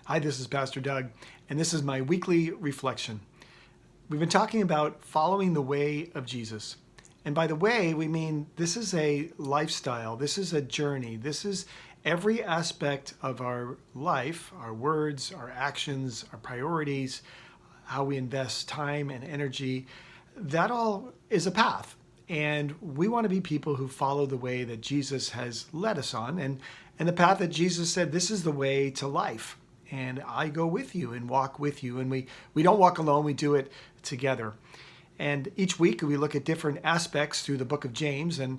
Hi, this is Pastor Doug, and this is my weekly reflection. We've been talking about following the way of Jesus. And by the way, we mean this is a lifestyle, this is a journey, this is every aspect of our life, our words, our actions, our priorities, how we invest time and energy. That all is a path. And we want to be people who follow the way that Jesus has led us on and the path that Jesus said, this is the way to life. And I go with you and walk with you. And we don't walk alone, we do it together. And each week we look at different aspects through the book of James. And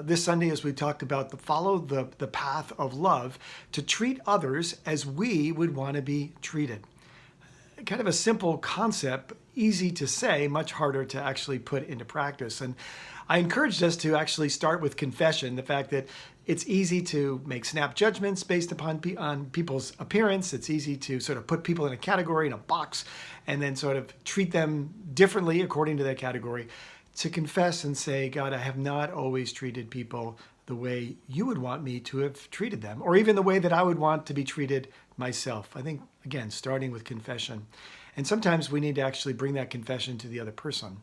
this Sunday, as we talked about, follow the path of love to treat others as we would want to be treated. Kind of a simple concept, easy to say, much harder to actually put into practice. And I encouraged us to actually start with confession, the fact that it's easy to make snap judgments based upon on people's appearance. It's easy to sort of put people in a category, in a box, and then sort of treat them differently according to that category. To confess and say, God, I have not always treated people the way you would want me to have treated them, or even the way that I would want to be treated myself. I think, again, starting with confession. And sometimes we need to actually bring that confession to the other person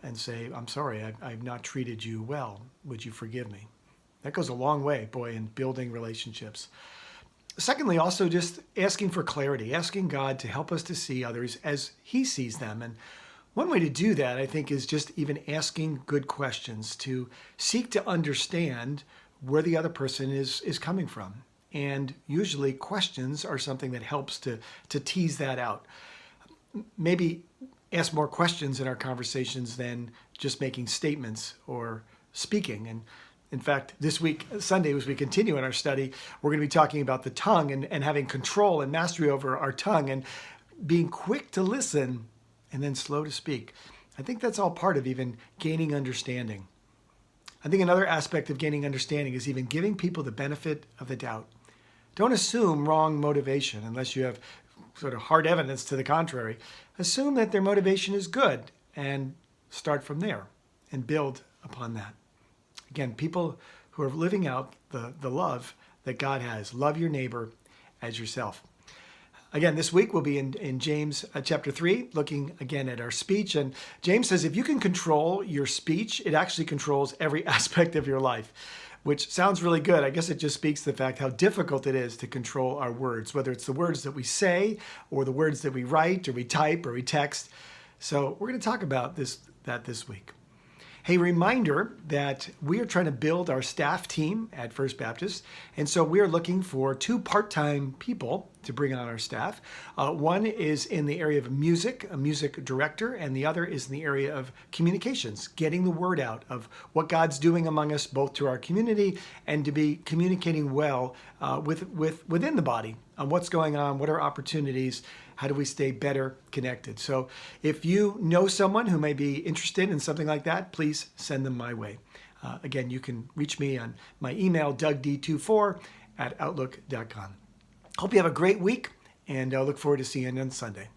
and say, I'm sorry, I've not treated you well. Would you forgive me? That goes a long way, boy, in building relationships. Secondly, also just asking for clarity, asking God to help us to see others as He sees them. And one way to do that, I think, is just even asking good questions to seek to understand where the other person is coming from. And usually questions are something that helps to tease that out. Maybe ask more questions in our conversations than just making statements or speaking. And in fact, this week, Sunday, as we continue in our study, we're going to be talking about the tongue and having control and mastery over our tongue and being quick to listen and then slow to speak. I think that's all part of even gaining understanding. I think another aspect of gaining understanding is even giving people the benefit of the doubt. Don't assume wrong motivation unless you have sort of hard evidence to the contrary. Assume that their motivation is good and start from there and build upon that. Again, people who are living out the love that God has. Love your neighbor as yourself. Again, this week we'll be in James chapter 3, looking again at our speech. And James says if you can control your speech, it actually controls every aspect of your life, which sounds really good. I guess it just speaks to the fact how difficult it is to control our words, whether it's the words that we say or the words that we write or we type or we text. So we're going to talk about that this week. Hey, reminder that we are trying to build our staff team at First Baptist. And so we are looking for 2 part-time people to bring on our staff. One is in the area of music, a music director, and the other is in the area of communications, getting the word out of what God's doing among us, both to our community and to be communicating well within the body on what's going on, what are opportunities, how do we stay better connected. So if you know someone who may be interested in something like that, please send them my way. Again, you can reach me on my email, dougd24@outlook.com. Hope you have a great week, and I look forward to seeing you on Sunday.